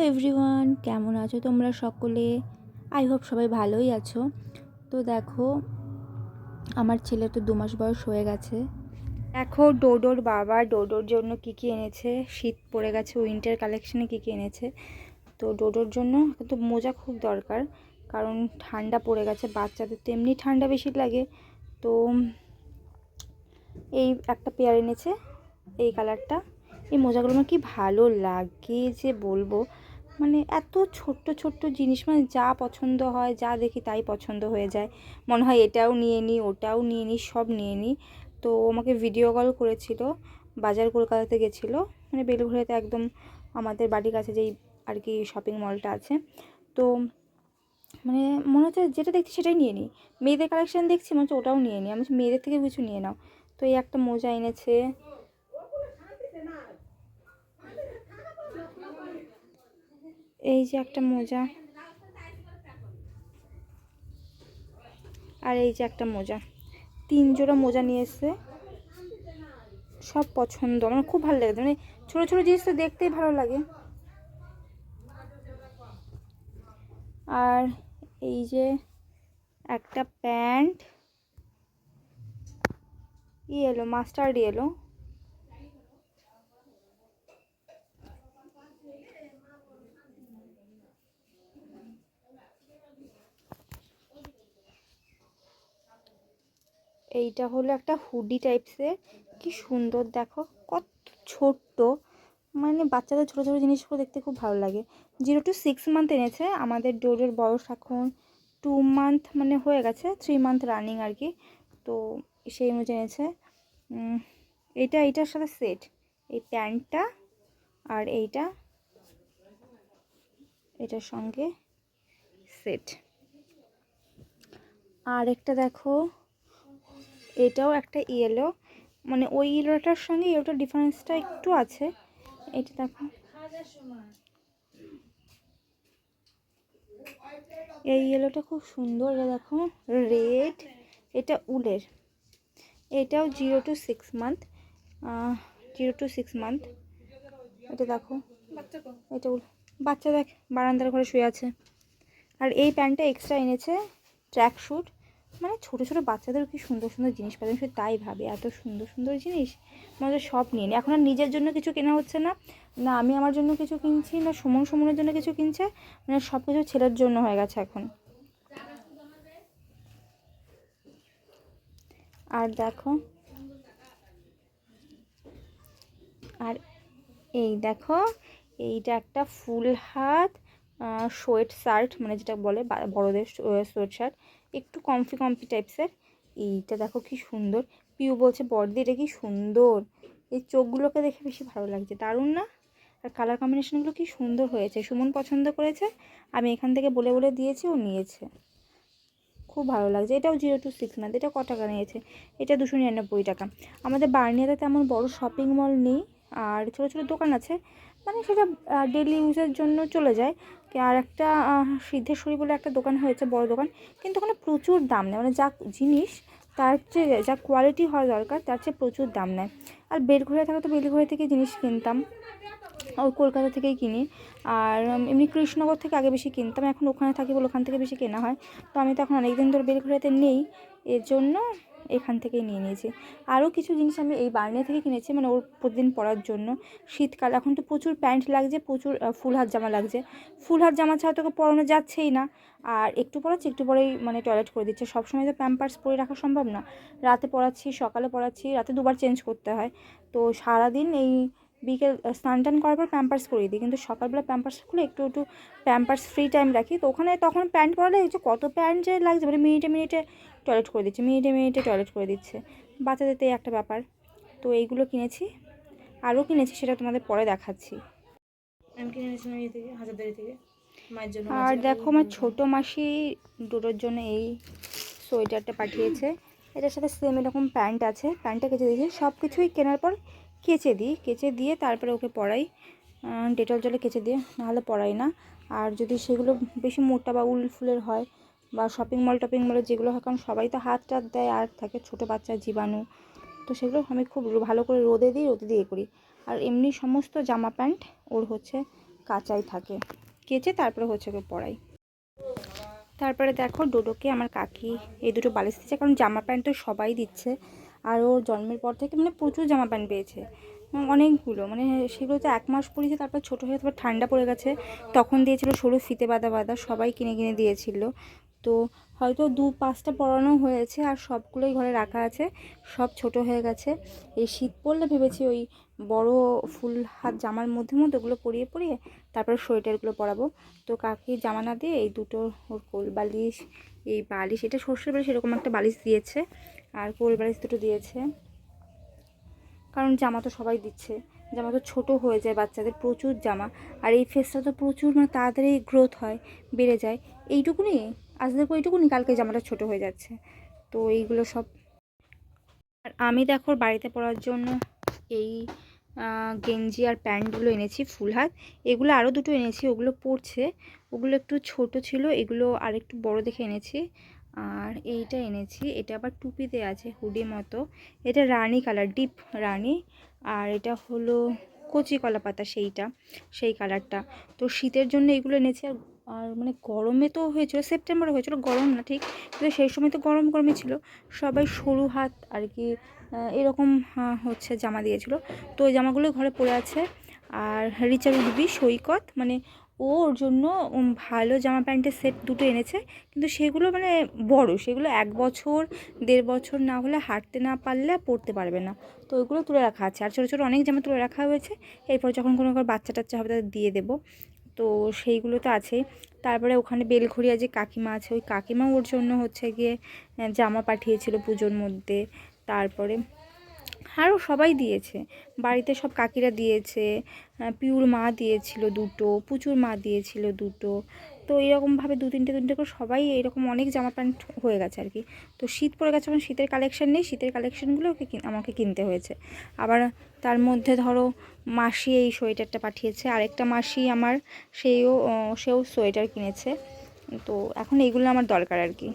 Everyone, কেমন আছো তোমরা সকলে? আই হোপ সবাই ভালোই আছো। তো দেখো, আমার ছেলে তো 2 মাস বয়স হয়ে গেছে। দেখো ডোডোর বাবা ডোডোর জন্য কি এনেছে। শীত পড়ে গেছে, উইন্টার কালেকশনে কি এনেছে। তো ডোডোর জন্য কিন্তু মোজা খুব দরকার, কারণ ঠান্ডা পড়ে গেছে। বাচ্চাদের তো এমনি ঠান্ডা বেশি লাগে। তো এই একটা পেয়ার এনেছে, এই কালারটা। এই মোজাগুলো আমার কি ভালো লাগে যে বলবো। মানে এত ছোট্ট ছোট্ট জিনিস, মানে যা পছন্দ হয়, যা দেখি তাই পছন্দ হয়ে যায়। মনে হয় এটাও নিয়ে নিই, ওটাও নিয়ে নিই, সব নিয়ে নিই। তো আমাকে ভিডিও কল করেছিল, বাজার কলকাতাতে গেছিলো, মানে বেলঘড়িয়াতে একদম আমাদের বাড়ির কাছে যেই আর কি শপিং মলটা আছে। তো মানে মনে হচ্ছে যেটা দেখছি সেটাই নিয়ে নিই। মেয়েদের কালেকশান দেখছি, মনে হচ্ছে ওটাও নিয়ে নিই। আমি মেয়েদের থেকে কিছু নিয়ে নাও। তো এই একটা মোজা এনেছে, এই যে একটা মোজা, আর এই যে একটা মোজা। 3 জোড়া মোজা নিয়ে এসছে, সব পছন্দ। আমার খুব ভালো লাগে, মানে ছোটো ছোটো জিনিস তো দেখতেই ভালো লাগে। আর এই যে একটা প্যান্ট, এলো মাস্টার্ড এলো। এইটা হলো একটা হুডি টাইপসের, কি সুন্দর দেখো, কত ছোট্ট। মানে বাচ্চাদের ছোটো ছোটো জিনিসগুলো দেখতে খুব ভালো লাগে। 0 to 6 মান্থ এনেছে। আমাদের ডোডোর বয়স এখন 2 মান্থ, মানে হয়ে গেছে 3 মান্থ রানিং আর কি। তো সেই অনুযায়ী এনেছে। এইটার সাথে সেট, এই প্যান্টটা আর এটার সঙ্গে সেট। আর একটা দেখো, এটাও একটা ইয়েলো, মানে ওই ইয়েলোটার সঙ্গে ইয়েলোটার ডিফারেন্সটা একটু আছে। এটা দেখো, এই ইয়েলোটা খুব সুন্দর। এটা দেখো রেড, এটা উলের। এটাও 0 to 6 মান্থ, 0 to 6 মান্থ। এটা দেখো, এটা বাচ্চা দেখ বারান্দার ঘরে শুয়ে আছে। আর এই প্যান্টটা এক্সট্রা এনেছে, ট্র্যাক স্যুট। মানে ছোটো ছোটো বাচ্চাদের কি সুন্দর সুন্দর জিনিস পাবে, সে তাই ভাবে এত সুন্দর সুন্দর জিনিস আমাদের সব নিয়ে নিই। এখন আর নিজের জন্য কিছু কেনা হচ্ছে না, না আমি আমার জন্য কিছু কিনছি, না সুমনের জন্য কিছু কিনছে। মানে সব কিছু ছেলের জন্য হয়ে গেছে এখন। আর দেখো, আর এই দেখো, এইটা একটা ফুল হাত সোয়েট শার্ট, মানে যেটা বলে বড়োদের সোয়েট শার্ট, একটু কমফি টাইপসের। এইটা দেখো কি সুন্দর। পিউ বলছে বড়দি এটা কি সুন্দর। এই চোখগুলোকে দেখে বেশি ভালো লাগছে, দারুণ না? আর কালার কম্বিনেশনগুলো কি সুন্দর হয়েছে। সুমন পছন্দ করেছে, আমি এখান থেকে বলে বলে দিয়েছি, ও নিয়েছে। খুব ভালো লাগছে। এটাও 0 to 6 মান্থ। এটা কত টাকা নিয়েছে? এটা 299 টাকা। আমাদের বার্নিয়াতে তেমন বড় শপিং মল নেই, আর ছোটো ছোটো দোকান আছে, মানে সেটা ডেলি ইউজের জন্য চলে যায়। আর একটা সিদ্ধেশ্বরী বলে একটা দোকান হয়েছে, বড় দোকান, কিন্তু ওখানে প্রচুর দাম নেয়। মানে যা জিনিস তার চেয়ে, যা কোয়ালিটি হওয়া দরকার তার চেয়ে প্রচুর দাম নেয়। আর বেলঘড়িয়া থাকা তো বেলঘড়িয়া থেকে জিনিস কিনতাম, ওই কলকাতা থেকেই কিনি। আর এমনি কৃষ্ণনগর থেকে আগে বেশি কিনতাম, এখন ওখানে থাকি বলে ওখান থেকে বেশি কেনা হয়। তো আমি তো এখন অনেকদিন ধরে বেলঘড়িয়াতে নেই, এর জন্য এখান থেকেই নিয়ে নিয়েছি। আরও কিছু জিনিস আমি এই বার্নিয়া থেকে কিনেছি, মানে ওর প্রতিদিন পরার জন্য। শীতকাল, এখন তো প্রচুর প্যান্ট লাগছে, প্রচুর ফুল হাত জামা লাগছে। ফুল হাত জামা ছাড়া তোকে পরানো যাচ্ছেই না। আর একটু পরাচ্ছি, একটু পরেই মানে টয়লেট করে দিচ্ছে। সবসময় তো প্যাম্পার্স পরে রাখা সম্ভব না। রাতে পরাচ্ছি, সকালে পরাচ্ছি, রাতে 2বার চেঞ্জ করতে হয়। তো সারাদিন এই বিকেল স্নান টান করার পর প্যাম্পার্স করিয়ে দিই, কিন্তু সকালবেলা প্যাম্পার্স খুলে একটু একটু প্যাম্পার্স ফ্রি টাইম রাখি। তো ওখানে তখন প্যান্ট পরালে এই যে কত প্যান্ট যে লাগছে, মানে মিনিটে টয়লেট করে দিচ্ছে, মিনিটে টয়লেট করে দিচ্ছে। বাচ্চাদের তো এই একটা ব্যাপার। তো এইগুলো কিনেছি, আরও কিনেছি, সেটা তোমাদের পরে দেখাচ্ছি। আমি কিনে এনেছিলাম ইয়ে থেকে, হাজারদারি থেকে, মায়ের জন্য। আর দেখো, আমার ছোটো মাসি ডোডোর জন্য এই সোয়েটারটা পাঠিয়েছে। এটার সাথে সেম এরকম প্যান্ট আছে, প্যান্টটা কেচে দিয়েছি। সব কিছুই কেনার পর কেচে দিয়ে তারপরে ওকে পরাই, ডেটল জলে কেচে দিয়ে, নাহলে পরাই না। আর যদি সেগুলো বেশি মোটা বা উল ফুলের হয়, বা শপিং মলে যেগুলো হয়, কারণ সবাই তো হাত টাত দেয়, আর থাকে ছোটো বাচ্চার জীবাণু, তো সেগুলো আমি খুব ভালো করে রোদে দিয়ে করি। আর এমনি সমস্ত জামা প্যান্ট ওর হচ্ছে কাঁচাই থাকে, কেচে তারপরে হচ্ছে ওকে পরাই। তারপরে দেখো ডোডোকে আমার কাকি এই দুটো বালিশ দিচ্ছে, কারণ জামা প্যান্ট তো সবাই দিচ্ছে। আর ওর জন্মের পর থেকে মানে প্রচুর জামা প্যান্ট পেয়েছে, অনেকগুলো, মানে সেগুলো তো 1 মাস পরিয়েছে, তারপর ছোটো হয়ে তারপর ঠান্ডা পড়ে গেছে, তখন দিয়েছিল সরু ফিতে বাঁধা বাঁধা, সবাই কিনে কিনে দিয়েছিল। তো হয়তো 2-5টা পরানো হয়েছে, আর সবগুলোই ঘরে রাখা আছে, সব ছোট হয়ে গেছে। এই শীত পড়লে ভেবেছি ওই বড় ফুল হাত জামার মধ্যে মধ্যে ওগুলো পরিয়ে পরিয়ে তারপরে সোয়েটারগুলো পরাবো। তো কাকি জামা না দিয়ে এই দুটো ওর কোল বালিশ, এই বালিশ, এটা সর্ষের বালিশ, এরকম একটা বালিশ দিয়েছে, আর কোল বালিশ দুটো দিয়েছে। কারণ জামা তো সবাই দিচ্ছে, জামা তো ছোটো হয়ে যায় বাচ্চাদের, প্রচুর জামা। আর এই ফেসটা তো প্রচুর মানে তাড়াতাড়ি গ্রোথ হয়, বেড়ে যায়। এইটুকুনি আজ দেখো, এইটুকুনি কালকে জামাটা ছোট হয়ে যাচ্ছে। তো এইগুলো সব। আর আমি দেখো বাড়িতে পরার জন্য এই গেঞ্জি আর প্যান্টগুলো এনেছি ফুল হাত। এগুলো আরও দুটো এনেছি, ওগুলো পরছে, ওগুলো একটু ছোট ছিল, এগুলো আর একটু বড় দেখে এনেছি। আর এইটা এনেছি, এটা আবার টুপিতে আছে হুডি মতো, এটা রানী কালার, ডিপ রানী। আর এটা হলো কচি কলা পাতা, সেই কালারটা। তো শীতের জন্য এগুলো এনেছি। আর মানে গরমে তো হয়েছিল, সেপ্টেম্বরে হয়েছিল, গরম না ঠিক, কিন্তু সেই সময় তো গরমই ছিল। সবাই সরু হাত আর কি এরকম হচ্ছে জামা দিয়েছিল, তো ওই জামাগুলো ঘরে পড়ে আছে। আর রিচার উঠবি সৈকত মানে ওর জন্য ভালো জামা প্যান্টের সেট দুটো এনেছে, কিন্তু সেগুলো মানে বড়, সেগুলো 1 বছর 1.5 বছর না হলে হাঁটতে না পারলে পরতে পারবে না। তো ওইগুলো তুলে রাখা আছে, আর ছোটো ছোটো অনেক জামা তুলে রাখা হয়েছে, এরপর যখন কোনো বাচ্চা টাচ্চা হবে তাদের দিয়ে দেবো। তো সেইগুলো তো আছেই। তারপরে ওখানে বেলঘরিয়া যে কাকিমা আছে, ওই কাকিমা ওর জন্য হচ্ছে গিয়ে জামা পাঠিয়েছিল পুজোর মধ্যে। তারপরে আরও সবাই দিয়েছে, বাড়িতে সব কাকিরা দিয়েছে, পিউর মা দিয়েছিল দুটো, পুচুর মা দিয়েছিল দুটো। তো এরকমভাবে 2-3টে করে সবাই এরকম অনেক জামা প্যান্ট হয়ে গেছে আর কি। তো শীত পড়ে গেছে, এখন শীতের কালেকশান নেই, শীতের কালেকশানগুলো আমাকে কিনতে হয়েছে। আবার তার মধ্যে ধরো মাসি এই সোয়েটারটা পাঠিয়েছে, আরেকটা মাসি আমার সেও সোয়েটার কিনেছে। তো এখন এইগুলো আমার দরকার আর কি।